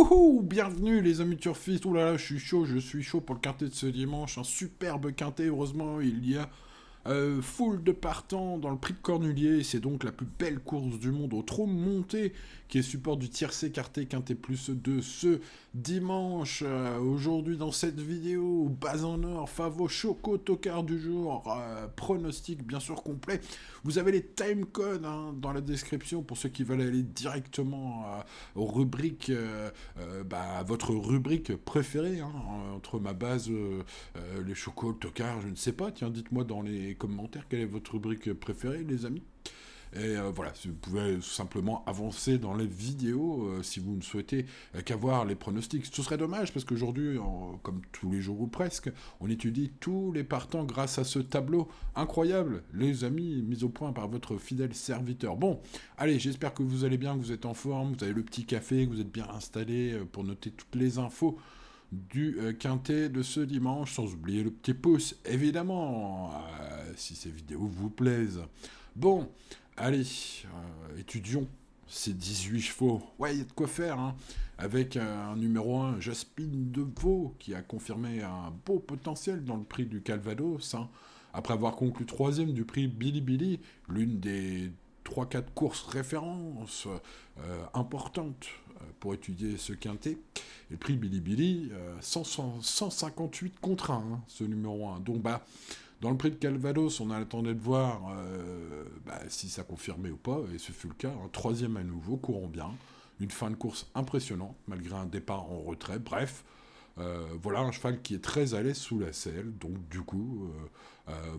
Wouhou, bienvenue les amis turfistes. Ouh là là, je suis chaud pour le quintet de ce dimanche. Un superbe quintet, heureusement, il y a foule de partants dans le prix de Cornulier. C'est donc la plus belle course du monde au trot monté qui est support du tiercé écarté quintet plus de ce dimanche. Aujourd'hui dans cette vidéo, bas en or, Favo Choco Tocard du jour, pronostic bien sûr complet. Vous avez les timecodes dans la description pour ceux qui veulent aller directement aux rubriques, votre rubrique préférée, entre ma base, les chocos, le tocard, je ne sais pas. Tiens, dites-moi dans les commentaires quelle est votre rubrique préférée, les amis. Et voilà, vous pouvez simplement avancer dans les vidéos si vous ne souhaitez qu'avoir les pronostics. Ce serait dommage parce qu'aujourd'hui, comme tous les jours ou presque, on étudie tous les partants grâce à ce tableau incroyable, les amis, mis au point par votre fidèle serviteur. Bon, allez, j'espère que vous allez bien, que vous êtes en forme, vous avez le petit café, que vous êtes bien installé pour noter toutes les infos du quintet de ce dimanche, sans oublier le petit pouce, évidemment, si ces vidéos vous plaisent. Bon, allez, étudions ces 18 chevaux. Ouais, il y a de quoi faire, avec un numéro 1, Jasmine Deveau, qui a confirmé un beau potentiel dans le prix du Calvados, après avoir conclu troisième du prix Billy Billy, l'une des 3-4 courses références importantes pour étudier ce quintet. Et le prix Billy Billy, 158 contre 1, ce numéro 1. Donc, dans le prix de Calvados, on attendait de voir si ça confirmait ou pas, et ce fut le cas. Troisième à nouveau, courant bien. Une fin de course impressionnante, malgré un départ en retrait. Bref, voilà un cheval qui est très à l'aise sous la selle. Donc, du coup,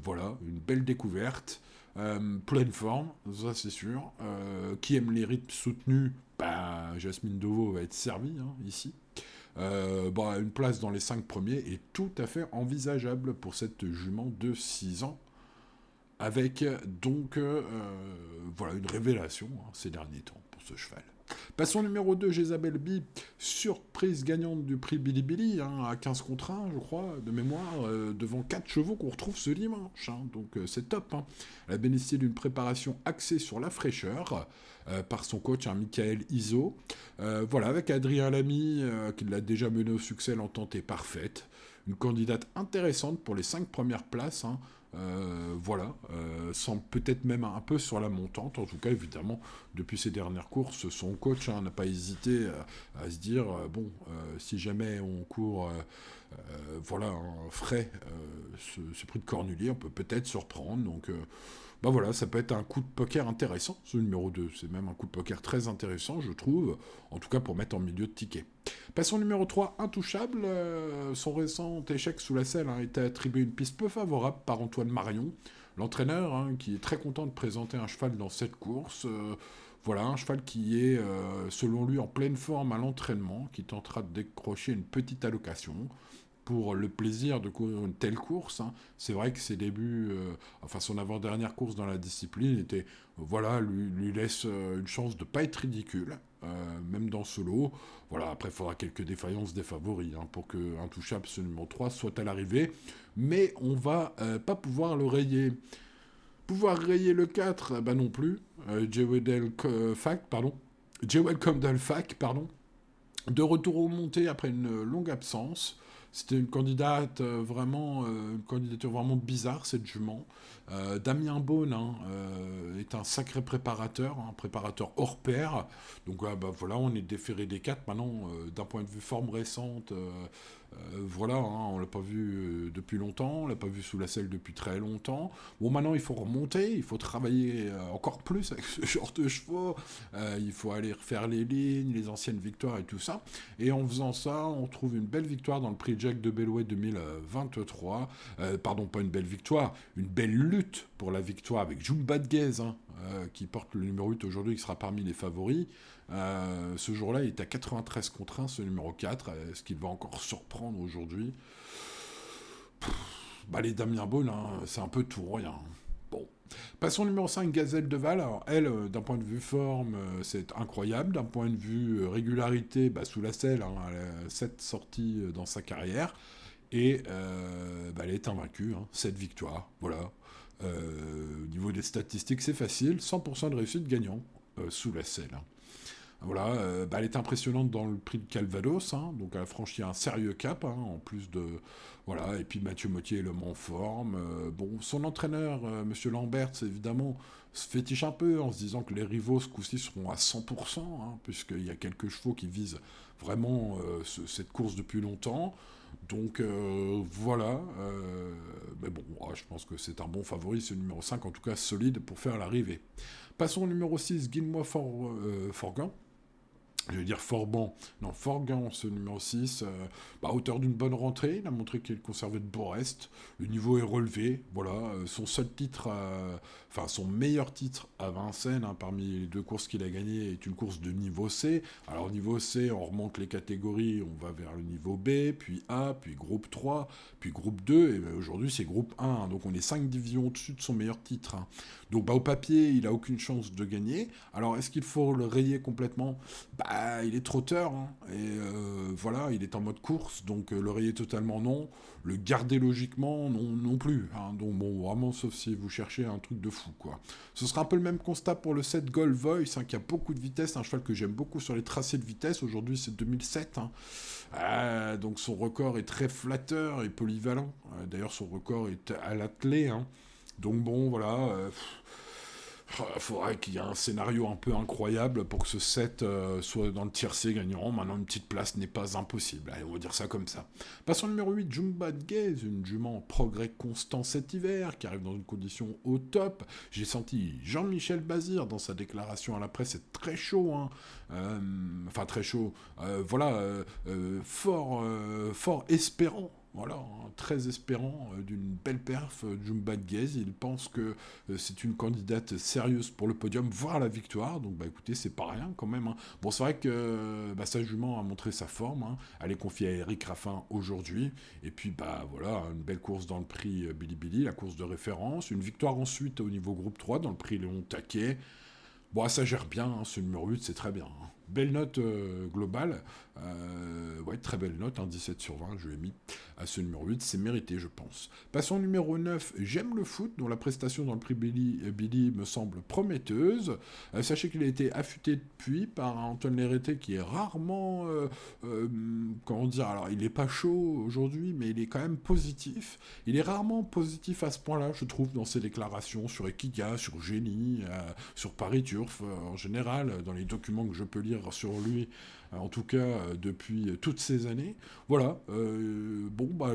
voilà, une belle découverte. Pleine forme, ça c'est sûr. Qui aime les rythmes soutenus, Jasmine Deveau va être servie ici. Une place dans les 5 premiers est tout à fait envisageable pour cette jument de 6 ans, avec donc une révélation ces derniers temps pour ce cheval. Passons numéro 2, Jezabel B, surprise gagnante du prix Billy Billy, à 15 contre 1, je crois, de mémoire, devant 4 chevaux qu'on retrouve ce dimanche. Donc c'est top. Elle a bénéficié d'une préparation axée sur la fraîcheur par son coach, Michael Iso. Avec Adrien Lamy, qui l'a déjà mené au succès, l'entente est parfaite. Une candidate intéressante pour les 5 premières places. Semble peut-être même un peu sur la montante. En tout cas, évidemment, depuis ses dernières courses, son coach n'a pas hésité à se dire si jamais on court frais ce prix de Cornulier, on peut peut-être se reprendre. Donc ça peut être un coup de poker intéressant, ce numéro 2. C'est même un coup de poker très intéressant, je trouve, en tout cas pour mettre en milieu de ticket. Passons au numéro 3, Intouchable. Son récent échec sous la selle a été attribué une piste peu favorable par Antoine Marion, l'entraîneur, qui est très content de présenter un cheval dans cette course. Un cheval qui est, selon lui, en pleine forme à l'entraînement, qui tentera de décrocher une petite allocation pour le plaisir de courir une telle course. C'est vrai que ses débuts, son avant-dernière course dans la discipline était, lui laisse une chance de ne pas être ridicule, même dans ce lot. Après, il faudra quelques défaillances des favoris pour que Intouchable, ce numéro 3, soit à l'arrivée. Mais on va pas pouvoir le rayer. Pouvoir rayer le 4, non plus. Jewel Comdalfac, pardon. De retour au monté après une longue absence. C'était une candidature vraiment bizarre, cette jument. Damien Beaune est un sacré préparateur, un préparateur hors pair. Donc on est déféré des 4. Maintenant, d'un point de vue forme récente, on l'a pas vu depuis longtemps, on l'a pas vu sous la selle depuis très longtemps. Bon, maintenant il faut remonter, il faut travailler encore plus avec ce genre de chevaux. Il faut aller refaire les lignes, les anciennes victoires et tout ça. Et en faisant ça, on trouve une belle victoire dans le prix Jack de Bellouet 2023. Pardon, pas une belle victoire, une belle lutte pour la victoire avec Jumba de Guez, qui porte le numéro 8 aujourd'hui, qui sera parmi les favoris. Ce jour-là, il est à 93 contre 1, ce numéro 4. Est-ce qu'il va encore surprendre aujourd'hui ? Les Damien Beaune, c'est un peu tout rien. Bon. Passons au numéro 5, Gazelle de Val. Alors, elle, d'un point de vue forme, c'est incroyable. D'un point de vue régularité, sous la selle, elle a 7 sorties dans sa carrière. Et elle est invaincue, 7 victoires. Voilà. Au niveau des statistiques, c'est facile. 100% de réussite gagnant sous la selle. Voilà, elle est impressionnante dans le prix de Calvados, hein, donc elle a franchi un sérieux cap, hein, en plus de... Voilà, et puis Mathieu Mottier est l'homme en forme. Bon, son entraîneur, Monsieur Lambert, évidemment, se fétiche un peu en se disant que les rivaux ce coup-ci seront à 100%, hein, puisqu'il y a quelques chevaux qui visent vraiment cette course depuis longtemps. Donc voilà, mais bon, je pense que c'est un bon favori, ce numéro 5, en tout cas solide pour faire l'arrivée. Passons au numéro 6, Guillemot Forgan. Je veux dire Forban, non Forgan, ce numéro 6, auteur d'une bonne rentrée, il a montré qu'il conservait de beaux restes, le niveau est relevé, voilà, son seul titre, enfin son meilleur titre à Vincennes, hein, parmi les deux courses qu'il a gagnées, est une course de niveau C. Alors niveau C, on remonte les catégories, on va vers le niveau B, puis A, puis groupe 3, puis groupe 2, et aujourd'hui c'est groupe 1, hein, donc on est 5 divisions au-dessus de son meilleur titre. Hein. Donc au papier, il a aucune chance de gagner. Alors est-ce qu'il faut le rayer complètement ? Il est trotteur, hein, et voilà, il est en mode course, donc le rayer totalement non, le garder logiquement non plus, hein, donc bon, vraiment, sauf si vous cherchez un truc de fou, quoi. Ce sera un peu le même constat pour le 7 Gold Voice, hein, qui a beaucoup de vitesse, un cheval que j'aime beaucoup sur les tracés de vitesse, aujourd'hui c'est 2007, hein. Donc son record est très flatteur et polyvalent, d'ailleurs son record est à l'attelé, hein. Donc bon, voilà... Il faudrait qu'il y ait un scénario un peu incroyable pour que ce set soit dans le tiercé gagnant. Maintenant, une petite place n'est pas impossible. Allez, on va dire ça comme ça. Passons au numéro 8, Jumba Gaze, une jument en progrès constant cet hiver, qui arrive dans une condition au top. J'ai senti Jean-Michel Bazir dans sa déclaration à la presse, c'est très chaud, hein. Enfin très chaud. Fort espérant. Voilà, hein, très espérant d'une belle perf Jumba Gaze. Il pense que c'est une candidate sérieuse pour le podium, voire la victoire. Donc écoutez, c'est pas rien quand même. Hein. Bon, c'est vrai que sa jument a montré sa forme. Hein. Elle est confiée à Eric Raffin aujourd'hui. Et puis voilà, une belle course dans le prix Billy Billy, la course de référence. Une victoire ensuite au niveau groupe 3 dans le prix Léon Taquet. Bon, ça gère bien, hein, ce numéro 8, c'est très bien. Hein. Belle note globale. Ouais, très belle note, hein, 17 sur 20, je l'ai mis à ce numéro 8, c'est mérité, je pense. Passons au numéro 9, J'aime le foot, dont la prestation dans le prix Billy me semble prometteuse. Sachez qu'il a été affûté depuis par Antoine Léreté, qui est rarement... comment dire, alors il n'est pas chaud aujourd'hui, mais il est quand même positif. Il est rarement positif à ce point-là, je trouve, dans ses déclarations sur Equiga, sur Génie, sur Paris Turf, en général, dans les documents que je peux lire sur lui, en tout cas depuis toutes ces années. Voilà,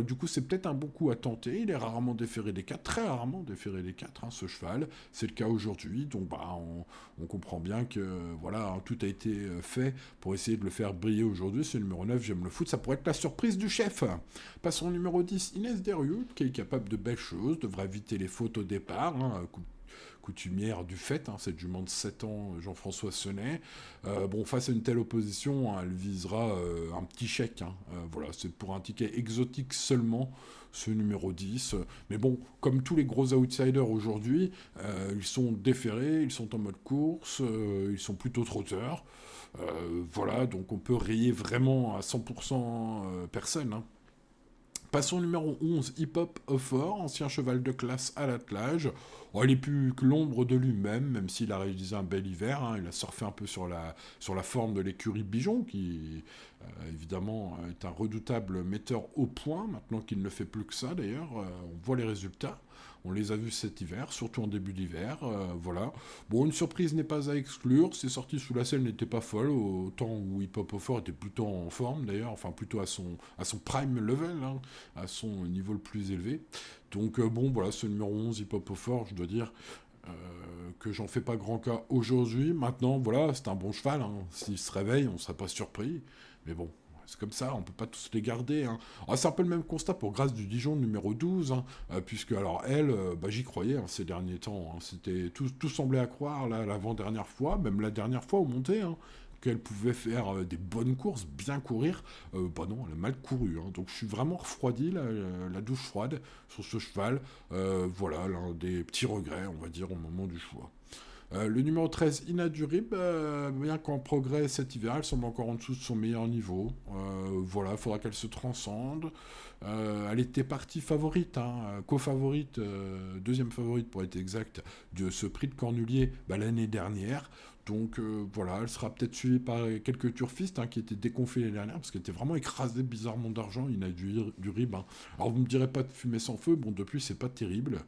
du coup c'est peut-être un bon coup à tenter, il est rarement déféré des 4, très rarement déféré des 4, hein, ce cheval, c'est le cas aujourd'hui, donc on comprend bien que voilà, hein, tout a été fait pour essayer de le faire briller aujourd'hui. C'est le numéro 9, J'aime le foot, ça pourrait être la surprise du chef. Passons au numéro 10, Inès Derieux, qui est capable de belles choses, devrait éviter les fautes au départ, hein, coutumière du fait, hein, cette jument de 7 ans, Jean-François Senet. Face à une telle opposition, hein, elle visera un petit chèque. Hein. Voilà, c'est pour un ticket exotique seulement, ce numéro 10. Mais bon, comme tous les gros outsiders aujourd'hui, ils sont déférés, ils sont en mode course, ils sont plutôt trotteurs. Voilà, donc on peut rayer vraiment à 100% personne. Hein. Passons au numéro 11, Hip Hop Offer, ancien cheval de classe à l'attelage. Oh, il est plus que l'ombre de lui-même, même s'il a réalisé un bel hiver. Hein. Il a surfé un peu sur la forme de l'écurie Bijon, qui évidemment est un redoutable metteur au point, maintenant qu'il ne fait plus que ça d'ailleurs. On voit les résultats. On les a vus cet hiver, surtout en début d'hiver. Voilà. Bon, une surprise n'est pas à exclure. Ses sorties sous la selle n'étaient pas folles, au temps où Hip Hop Offer était plutôt en forme d'ailleurs, enfin plutôt à son prime level, hein, à son niveau le plus élevé. Donc voilà, ce numéro 11, Hip Hop Offer, je dois dire que j'en fais pas grand cas aujourd'hui. Maintenant, voilà, c'est un bon cheval. Hein. S'il se réveille, on ne serait pas surpris. Mais bon, c'est comme ça, on peut pas tous les garder. Hein. C'est un peu le même constat pour Grâce du Dijon numéro 12, hein, puisque alors elle, j'y croyais hein, ces derniers temps. Hein. C'était tout semblait à croire là, l'avant-dernière fois, même la dernière fois au monté, hein, qu'elle pouvait faire des bonnes courses, bien courir. Non, elle a mal couru. Hein. Donc je suis vraiment refroidi, la douche froide sur ce cheval. Voilà, l'un des petits regrets, on va dire, au moment du choix. Le numéro 13, Inadurib, bien qu'en progrès cet hiver, elle semble encore en dessous de son meilleur niveau. Voilà, il faudra qu'elle se transcende. Elle était partie favorite, hein, co-favorite, deuxième favorite pour être exact, de ce prix de Cornulier l'année dernière. Donc voilà, elle sera peut-être suivie par quelques turfistes qui étaient déconfiés l'année dernière, parce qu'elle était vraiment écrasée bizarrement d'argent, il y en a du rib. Alors vous me direz pas de fumée sans feu, bon depuis c'est pas terrible.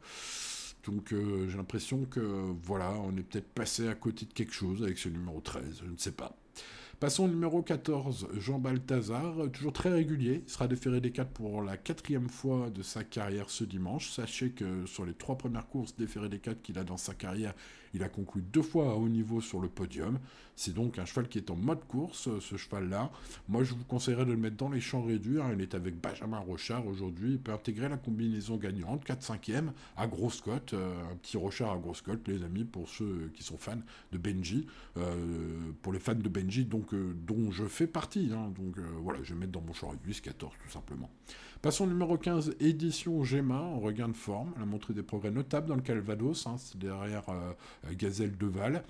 Donc j'ai l'impression que voilà, on est peut-être passé à côté de quelque chose avec ce numéro 13, je ne sais pas. Passons au numéro 14, Jean Balthazar, toujours très régulier. Il sera déféré des 4 pour la 4e fois de sa carrière ce dimanche. Sachez que sur les 3 premières courses déféré des 4 qu'il a dans sa carrière, il a conclu 2 fois à haut niveau sur le podium. C'est donc un cheval qui est en mode course, ce cheval-là. Moi, je vous conseillerais de le mettre dans les champs réduits. Il est avec Benjamin Rochard aujourd'hui. Il peut intégrer la combinaison gagnante, 4-5e, à grosse cote. Un petit Rochard à grosse cote, les amis, pour ceux qui sont fans de Benji. Pour les fans de Benji, donc, dont je fais partie. Donc voilà, je vais mettre dans mon champ réduit ce 14, tout simplement. Passons au numéro 15, édition Gemma, en regain de forme. Elle a montré des progrès notables dans le Calvados, c'est derrière Gazelle de Val.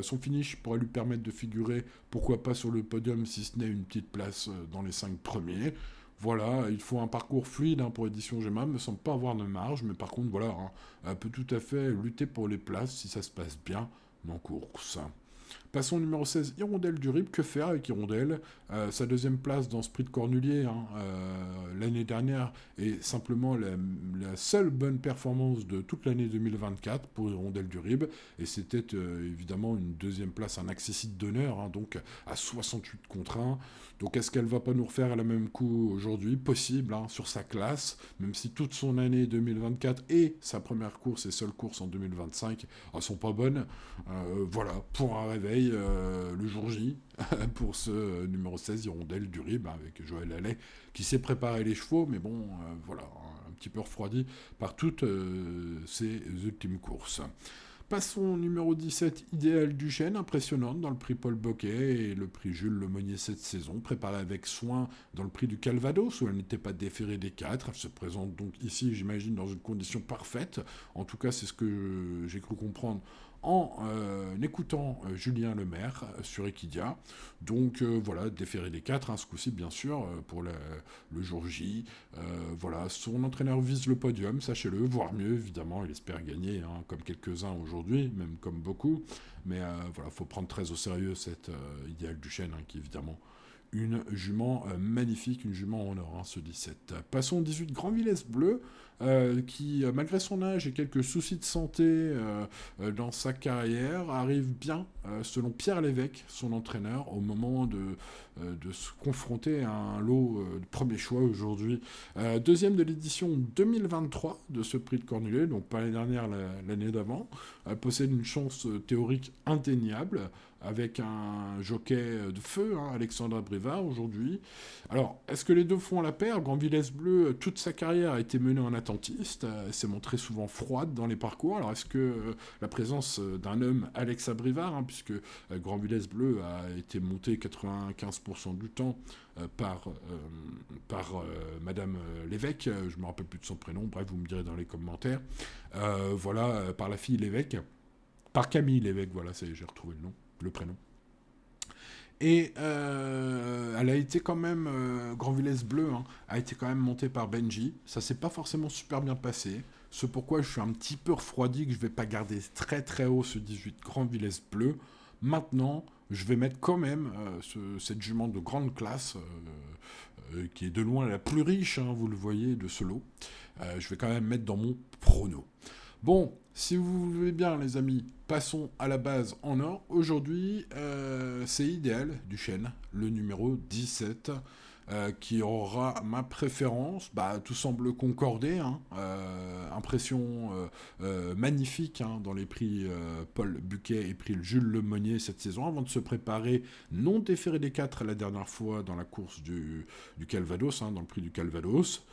Son finish pourrait lui permettre de figurer, pourquoi pas sur le podium, si ce n'est une petite place dans les 5 premiers. Voilà, il faut un parcours fluide pour édition Gemma, me semble pas avoir de marge, mais par contre, voilà, elle peut tout à fait lutter pour les places si ça se passe bien en course. Passons au numéro 16, Hirondelle du Rib. Que faire avec Hirondelle? Sa deuxième place dans Sprint Cornulier l'année dernière est simplement la seule bonne performance de toute l'année 2024 pour Hirondelle du Rib. Et c'était évidemment une deuxième place, un accessite d'honneur, donc à 68 contre 1. Donc est-ce qu'elle va pas nous refaire la même coup aujourd'hui? Possible, sur sa classe, même si toute son année 2024 et sa première course et seule course en 2025 sont pas bonnes. Voilà, pour un réveil le jour J, pour ce numéro 16, Hirondelle du Rib, avec Joël Allais, qui s'est préparé les chevaux, mais bon, voilà, un petit peu refroidi par toutes ces ultimes courses. Passons au numéro 17, Idéal du Chêne, impressionnante dans le prix Paul Bocquet et le prix Jules Lemonnier cette saison, préparée avec soin dans le prix du Calvados, où elle n'était pas déférée des 4. Elle se présente donc ici, j'imagine, dans une condition parfaite. En tout cas, c'est ce que j'ai cru comprendre en écoutant Julien Lemaire sur Equidia. Donc voilà, déféré des 4, ce coup-ci bien sûr, pour le jour J. Voilà, son entraîneur vise le podium, sachez-le, voire mieux, évidemment, il espère gagner, comme quelques-uns aujourd'hui, même comme beaucoup. Mais voilà, faut prendre très au sérieux cette Idéal du Chêne, qui évidemment une jument magnifique, une jument en or, ce 17. Passons au 18, Grand Villesse Bleu, qui, malgré son âge et quelques soucis de santé dans sa carrière, arrive bien, selon Pierre Lévesque, son entraîneur, au moment de se confronter à un lot de premier choix aujourd'hui. Deuxième de l'édition 2023 de ce prix de Cornulier, donc pas l'année dernière, l'année d'avant. Elle possède une chance théorique indéniable, avec un jockey de feu, Alexandra Brivard, aujourd'hui. Alors, est-ce que les deux font la paire? Grand Villesse Bleu, toute sa carrière a été menée en attentiste, s'est montrée souvent froide dans les parcours. Alors, est-ce que la présence d'un homme, Alexa Brivard, puisque Grand Villesse Bleu a été monté 95% du temps par Madame Lévesque, je me rappelle plus de son prénom, bref, vous me direz dans les commentaires. Voilà, par la fille Lévesque, par Camille Lévesque, voilà, j'ai retrouvé le prénom. Et elle a été quand même, Grand Villesse Bleu, a été quand même montée par Benji. Ça s'est pas forcément super bien passé. C'est pourquoi je suis un petit peu refroidi que je vais pas garder très très haut ce 18 Grand Villesse Bleu. Maintenant, je vais mettre quand même cette jument de grande classe, qui est de loin la plus riche, vous le voyez, de ce lot. Je vais quand même mettre dans mon prono. Bon, si vous voulez bien, les amis, passons à la base en or. Aujourd'hui, c'est Idéal du Chêne, le numéro 17, qui aura ma préférence. Tout semble concorder. Impression magnifique dans les prix Paul Buquet et prix Jules Lemonnier cette saison, avant de se préparer non déféré des 4 la dernière fois dans la course du Calvados, dans le prix du Calvados.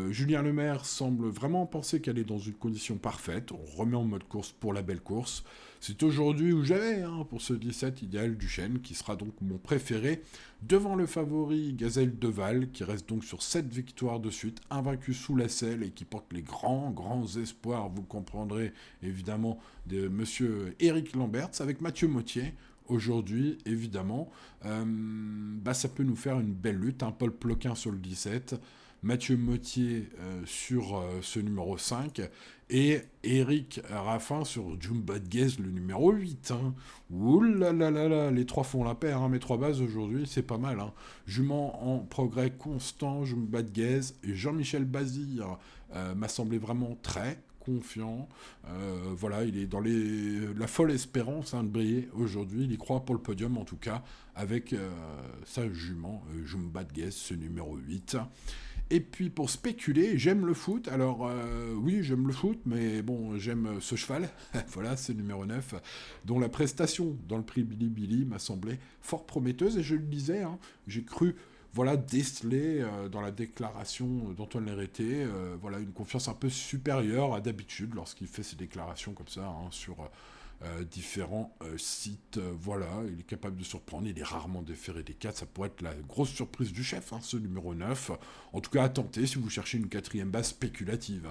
Julien Lemaire semble vraiment penser qu'elle est dans une condition parfaite. On remet en mode course pour la belle course. C'est aujourd'hui où j'avais pour ce 17 Idéal du Chêne, qui sera donc mon préféré, devant le favori Gazelle de Val, qui reste donc sur 7 victoires de suite, invaincu sous la selle et qui porte les grands espoirs, vous comprendrez évidemment, de monsieur Éric Lamberts, avec Mathieu Mottier. Aujourd'hui, évidemment, ça peut nous faire une belle lutte. Paul Ploquin sur le 17, Mathieu Mottier sur ce numéro 5 et Eric Raffin sur Jumbo Guez, le numéro 8. Hein. Ouh là là là là, les trois font la paire, hein. Mes trois bases aujourd'hui, c'est pas mal. Hein. Jument en progrès constant, Jumbo Guez et Jean-Michel Bazir m'a semblé vraiment très confiant. Voilà, il est dans la folle espérance de briller aujourd'hui. Il y croit pour le podium, en tout cas, avec sa jument, Jumbo Guez, ce numéro 8. Et puis pour spéculer, j'aime le foot. Alors oui, j'aime le foot, mais bon, j'aime ce cheval. Voilà, c'est le numéro 9, dont la prestation dans le prix Billy Billy m'a semblé fort prometteuse. Et je le disais, hein, j'ai cru voilà, déceler dans la déclaration d'Antoine Lérité voilà, une confiance un peu supérieure à d'habitude lorsqu'il fait ses déclarations comme ça hein, sur différents sites. Voilà, il est capable de surprendre, il est rarement déféré des 4. Ça pourrait être la grosse surprise du chef, hein, ce numéro 9. En tout cas, à tenter si vous cherchez une quatrième base spéculative.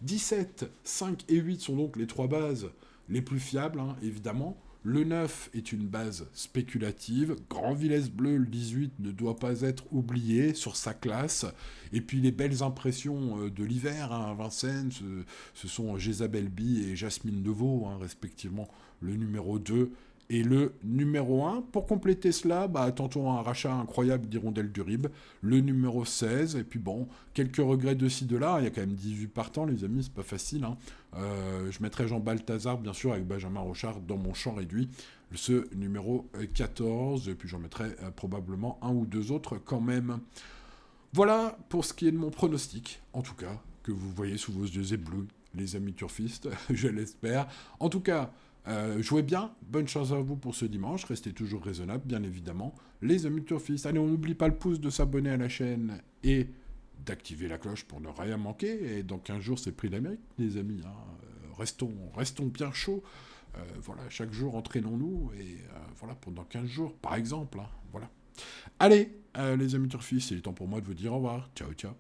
17, 5 et 8 sont donc les trois bases les plus fiables, hein, évidemment. Le 9 est une base spéculative. Grand Villesse Bleu, le 18, ne doit pas être oublié sur sa classe. Et puis les belles impressions de l'hiver hein, à Vincennes, ce sont Jésabelle Bie et Jasmine Deveau, hein, respectivement le numéro 2 et le numéro 1. Pour compléter cela, tentons un rachat incroyable d'Hirondelle du Rib, le numéro 16. Et puis bon, quelques regrets de ci, de là. Il y a quand même 18 partants, les amis, c'est pas facile. Hein. Je mettrai Jean Balthazar, bien sûr, avec Benjamin Rochard dans mon champ réduit, ce numéro 14. Et puis j'en mettrai probablement un ou deux autres quand même. Voilà pour ce qui est de mon pronostic, en tout cas, que vous voyez sous vos yeux éblouis, les amis turfistes, je l'espère. En tout cas, jouez bien, bonne chance à vous pour ce dimanche, restez toujours raisonnable, bien évidemment. Les amis turfistes, allez, on n'oublie pas le pouce de s'abonner à la chaîne et d'activer la cloche pour ne rien manquer. Et dans 15 jours, c'est Prix d'Amérique, les amis. Hein. Restons bien chauds. Voilà, chaque jour, entraînons-nous. Et voilà, pendant 15 jours, par exemple. Hein, voilà. Allez, les amis turfistes, il est temps pour moi de vous dire au revoir. Ciao, ciao.